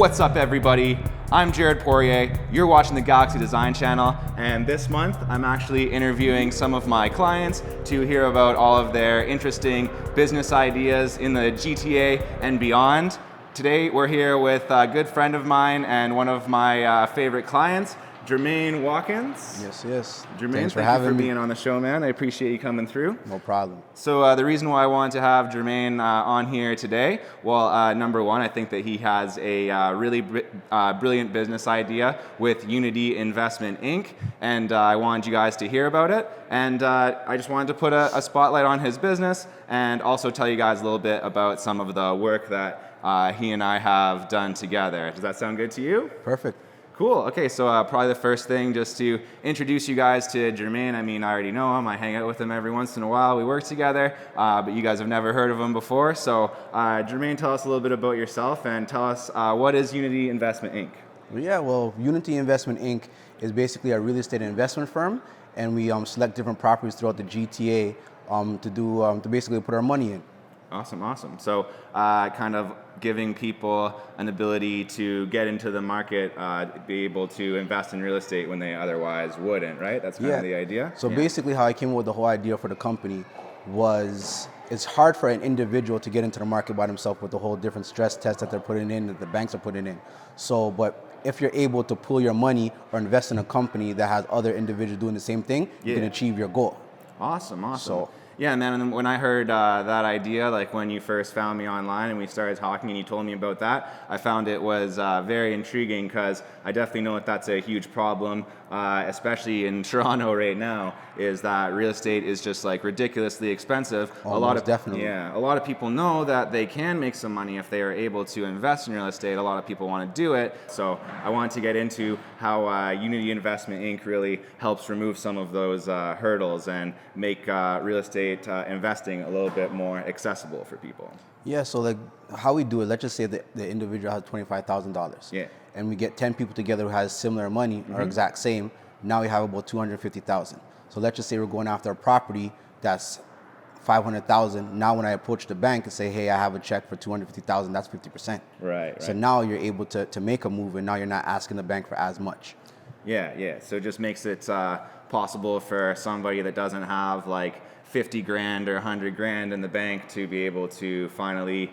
What's up, everybody? I'm Jared Poirier. You're watching the Galaxy Design Channel, and this month I'm actually interviewing some of my clients to hear about all of their interesting business ideas in the GTA and beyond. Today we're here with a good friend of mine and one of my favorite clients, Jermaine Watkins. Yes. Jermaine, Thanks for thank you having for me. being on the show, man. I appreciate you coming through. No problem. So the reason why I wanted to have Jermaine on here today, well, number one, I think that he has a really brilliant business idea with Unity Investment Inc., and I wanted you guys to hear about it. And I just wanted to put a spotlight on his business and also tell you guys a little bit about some of the work that he and I have done together. Does that sound good to you? Perfect. Cool. Okay, so probably the first thing, just to introduce you guys to Jermaine. I mean, I already know him. I hang out with him every once in a while. We work together, but you guys have never heard of him before. So, Jermaine, tell us a little bit about yourself and tell us what is Unity Investment Inc. Well, Unity Investment Inc. is basically a real estate investment firm, and we select different properties throughout the GTA to basically put our money in. Awesome. So, kind of giving people an ability to get into the market, be able to invest in real estate when they otherwise wouldn't, right? That's kind of the idea. So basically how I came up with the whole idea for the company was it's hard for an individual to get into the market by themselves with the whole different stress tests that they're putting in, that the banks are putting in. So, but if you're able to pool your money or invest in a company that has other individuals doing the same thing, you can achieve your goal. Awesome. So, yeah, and then when I heard that idea, like when you first found me online and we started talking and you told me about that, I found it was very intriguing because I definitely know that that's a huge problem, especially in Toronto right now, is that real estate is just like ridiculously expensive. Definitely. Yeah, a lot of people know that they can make some money if they are able to invest in real estate. A lot of people want to do it. So I wanted to get into how Unity Investment Inc. really helps remove some of those hurdles and make real estate investing a little bit more accessible for people. Yeah, so like how we do it, let's just say that the individual has $25,000. Yeah. And we get 10 people together who has similar money or exact same. Now we have about 250,000. So let's just say we're going after a property that's 500,000. Now when I approach the bank and say, hey, I have a check for 250,000, that's 50%. Right. So now you're able to make a move, and now you're not asking the bank for as much. Yeah. So it just makes it possible for somebody that doesn't have like 50 grand or 100 grand in the bank to be able to finally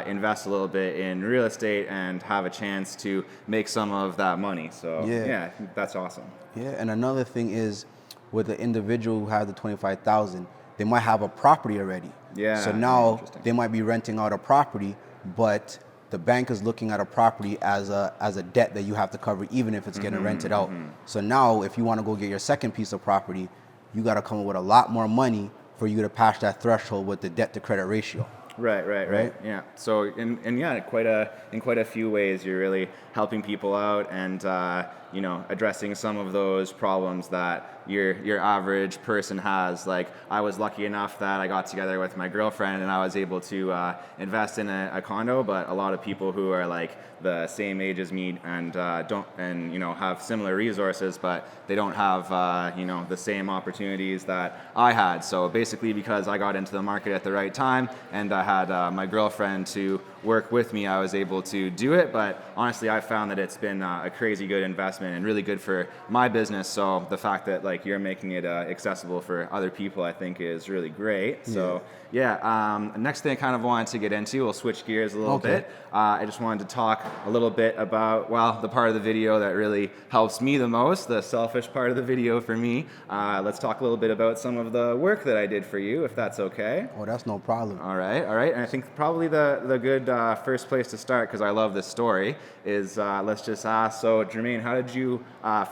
invest a little bit in real estate and have a chance to make some of that money. So yeah, I think that's awesome. Yeah, and another thing is with the individual who has the 25,000, they might have a property already. Yeah. So now they might be renting out a property, but the bank is looking at a property as a debt that you have to cover, even if it's getting rented out. So now, if you want to go get your second piece of property, you got to come up with a lot more money for you to pass that threshold with the debt to credit ratio. Right. Yeah. So in quite a few ways, you're really helping people out and addressing some of those problems that your average person has. Like I was lucky enough that I got together with my girlfriend and I was able to invest in a condo, but a lot of people who are like the same age as me and have similar resources, but they don't have the same opportunities that I had. So basically, because I got into the market at the right time and I had my girlfriend to work with me, I was able to do it. But honestly, I found that it's been a crazy good investment and really good for my business. So the fact that like you're making it accessible for other people, I think is really great. So next thing I kind of wanted to get into, we'll switch gears a little bit. I just wanted to talk a little bit about, the part of the video that really helps me the most, the selfish part of the video for me. Let's talk a little bit about some of the work that I did for you, if that's okay. Oh, that's no problem. All right. And I think probably the good first place to start, because I love this story, is let's just ask, so Jermaine, how did you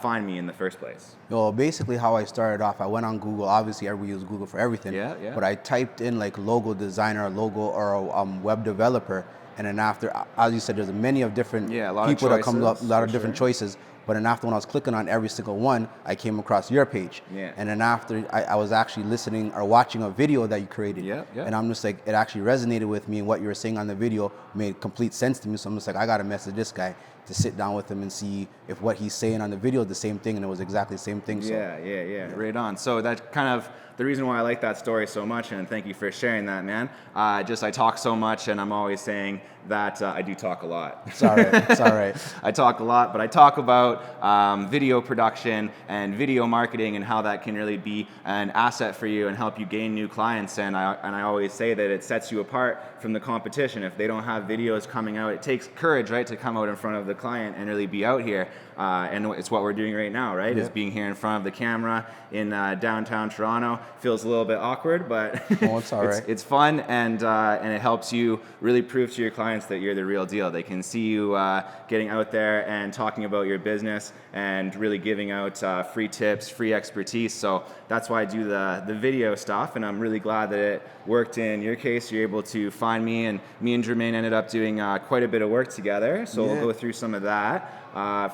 find me in the first place? Well, basically how I started off, I went on Google. Obviously, everybody uses Google for everything. Yeah. But I typed in like logo designer, or a web developer, and then after, as you said, there's many of different people that come up, a lot of different choices. But then after, when I was clicking on every single one, I came across your page. Yeah. And then after, I was actually listening or watching a video that you created. Yeah. And I'm just like, it actually resonated with me, and what you were saying on the video made complete sense to me. So I'm just like, I got to message this guy. to sit down with him and see if what he's saying on the video is the same thing, and it was exactly the same thing. So. Yeah. Right on. So that kind of the reason why I like that story so much, and thank you for sharing that, man. I talk so much, and I'm always saying that I do talk a lot. It's all right. I talk a lot, but I talk about video production and video marketing and how that can really be an asset for you and help you gain new clients. And I always say that it sets you apart from the competition. If they don't have videos coming out, it takes courage, right, to come out in front of the client and really be out here. And it's what we're doing right now, right? Is being here in front of the camera in downtown Toronto. Feels a little bit awkward, but it's all right. It's fun, and it helps you really prove to your clients that you're the real deal. They can see you getting out there and talking about your business and really giving out free tips, free expertise. So that's why I do the video stuff, and I'm really glad that it worked in your case. You're able to find me, and me and Jermaine ended up doing quite a bit of work together. So we'll go through some of that.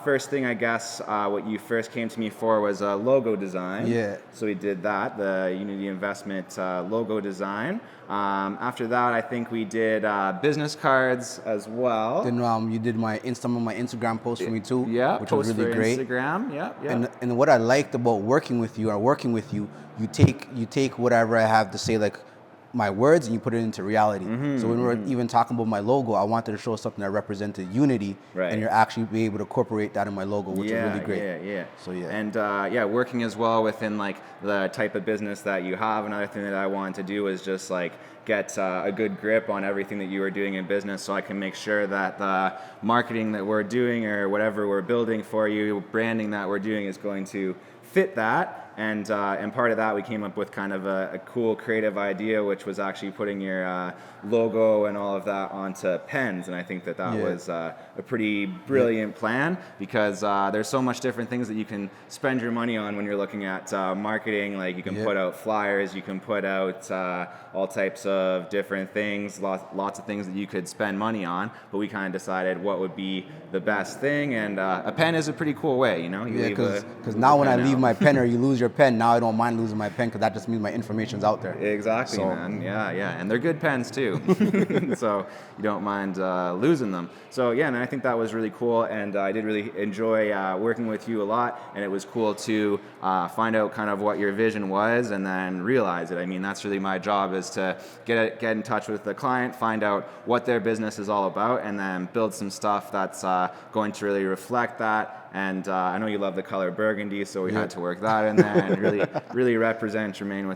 First thing, I guess, what you first came to me for was a logo design. Yeah. So we did that, the Unity Investment logo design. After that, I think we did business cards as well. Then you did some of my Instagram posts for me too. Yeah, which was really great. Instagram. Yeah. And what I liked about working with you, you take whatever I have to say, like my words, and you put it into reality. So when we're even talking about my logo, I wanted to show something that represented unity, and you're actually be able to incorporate that in my logo, which is really great. Yeah. So yeah. And working as well within like the type of business that you have. Another thing that I wanted to do is just like get a good grip on everything that you are doing in business, so I can make sure that the marketing that we're doing or whatever we're building for you, branding that we're doing, is going to fit that. And part of that, we came up with kind of a cool creative idea, which was actually putting your logo and all of that onto pens. And I think that was a pretty brilliant plan, because there's so much different things that you can spend your money on when you're looking at marketing. Like you can put out flyers, you can put out all types of different things, lots of things that you could spend money on. But we kind of decided what would be the best thing, and a pen is a pretty cool way, you know? Because now when I leave my pen or you lose your pen, now I don't mind losing my pen, because that just means my information's out there. Exactly, man. Yeah. And they're good pens too. So you don't mind losing them. So yeah, and I think that was really cool, and I did really enjoy working with you a lot, and it was cool to find out kind of what your vision was and then realize it. I mean, that's really my job, is to get in touch with the client, find out what their business is all about, and then build some stuff that's going to really reflect that. And I know you love the color burgundy, so we had to work that in there and really represent Jermaine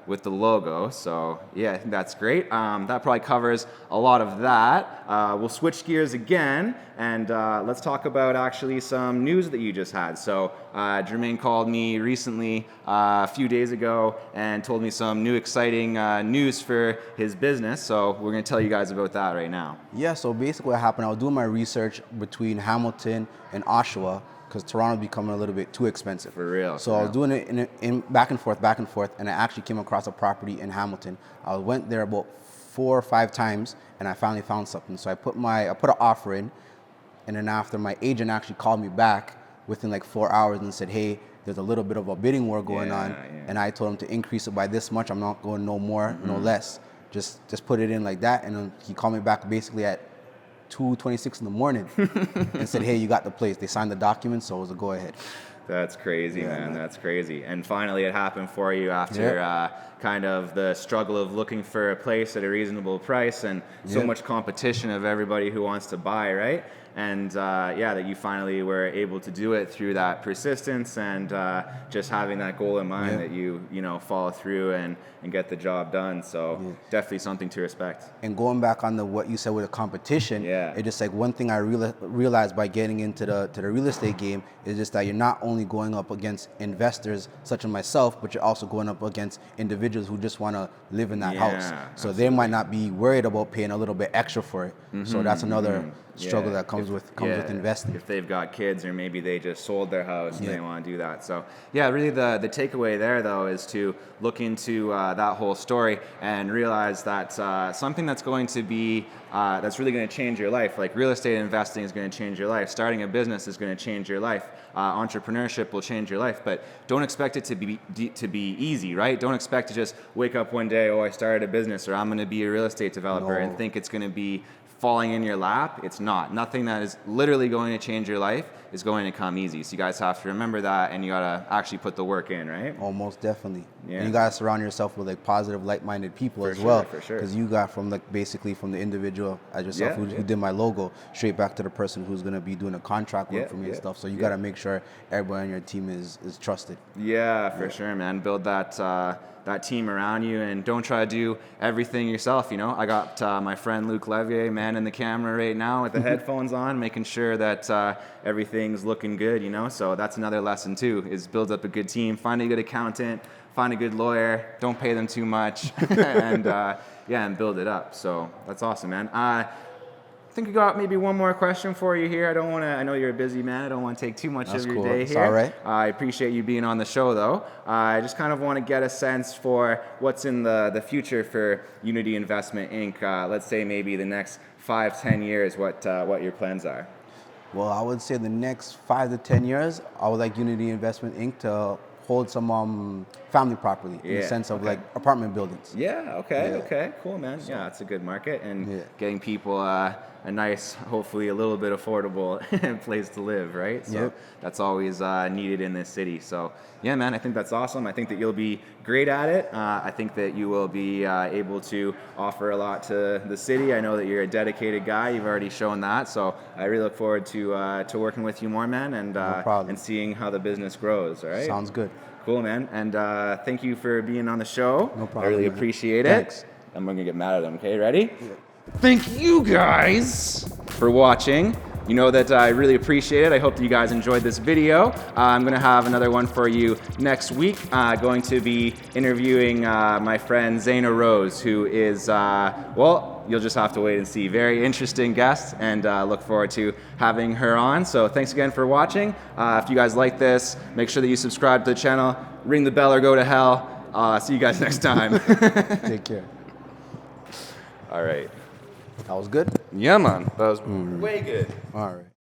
with the logo. So yeah, I think that's great. That probably covers a lot of that. We'll switch gears again, and let's talk about actually some news that you just had. So Jermaine called me recently, a few days ago, and told me some new exciting news for his business. So we're going to tell you guys about that right now. Yeah, so basically what happened, I was doing my research between Hamilton and Oshawa, because Toronto's becoming a little bit too expensive. For real. So I was doing it in back and forth, and I actually came across a property in Hamilton. I went there about 4 or 5 times, and I finally found something. So I put an offer in, and then after, my agent actually called me back within like 4 hours and said, hey, there's a little bit of a bidding war going on, and I told him to increase it by this much. I'm not going no more, no less. Just put it in like that. And then he called me back basically at 2:26 in the morning and said, hey, you got the place. They signed the documents, so it was a go ahead. That's crazy, man. That's crazy. And finally it happened for you after kind of the struggle of looking for a place at a reasonable price, and so much competition of everybody who wants to buy, right? And that you finally were able to do it through that persistence and just having that goal in mind that you follow through and get the job done. So definitely something to respect. And going back on what you said with the competition, it's just like one thing I realized by getting into the real estate game is just that you're not only going up against investors such as myself, but you're also going up against individuals who just want to live in that house. So they might not be worried about paying a little bit extra for it. So that's another struggle that comes with investing. If they've got kids, or maybe they just sold their house and they want to do that. So really the takeaway there though is to look into that whole story and realize that something that's going to be that's really going to change your life, like real estate investing is going to change your life, starting a business is going to change your life, entrepreneurship will change your life, but don't expect it to be easy, right? Don't expect to just wake up one day, I started a business, or I'm going to be a real estate developer, and think it's going to be falling in your lap. It's not. Nothing that is literally going to change your life is going to come easy. So you guys have to remember that, and you gotta actually put the work in, right? Oh, most definitely. Yeah. And you gotta surround yourself with like positive, like-minded people as well. For sure. Because you got from like basically from the individual as yourself who did my logo straight back to the person who's gonna be doing a contract work for me and stuff. So you gotta make sure everybody on your team is trusted. Yeah, for sure, man. Build that team around you, and don't try to do everything yourself. You know, I got my friend Luke Levier, man, in the camera right now with the headphones on, making sure that everything's looking good. You know, so that's another lesson too: is build up a good team, find a good accountant, find a good lawyer, don't pay them too much, and and build it up. So that's awesome, man. I think we got maybe one more question for you here. I know you're a busy man. I don't want to take too much of your day It's here. all right. I appreciate you being on the show, though. I just kind of want to get a sense for what's in the future for Unity Investment Inc. Let's say maybe the next 5-10 years, what your plans are. Well, I would say the next 5 to 10 years, I would like Unity Investment Inc. to hold some family property in the sense of like apartment buildings. Yeah, okay, cool, man. So, yeah, it's a good market, and getting people a nice, hopefully a little bit affordable place to live, right? So that's always needed in this city. So yeah, man, I think that's awesome. I think that you'll be great at it. I think that you will be able to offer a lot to the city. I know that you're a dedicated guy. You've already shown that. So I really look forward to working with you more, man, and seeing how the business grows, all right? Sounds good. Cool, man. And thank you for being on the show. No problem. I really appreciate it. Thanks. I'm going to get mad at him, okay? Ready? Yeah. Thank you guys for watching. You know that I really appreciate it. I hope that you guys enjoyed this video. I'm going to have another one for you next week. Going to be interviewing my friend Zaina Rose, who is, you'll just have to wait and see. Very interesting guest, and look forward to having her on. So thanks again for watching. If you guys like this, make sure that you subscribe to the channel, ring the bell or go to hell. See you guys next time. Take care. All right. That was good? Yeah, man. That was way good. All right.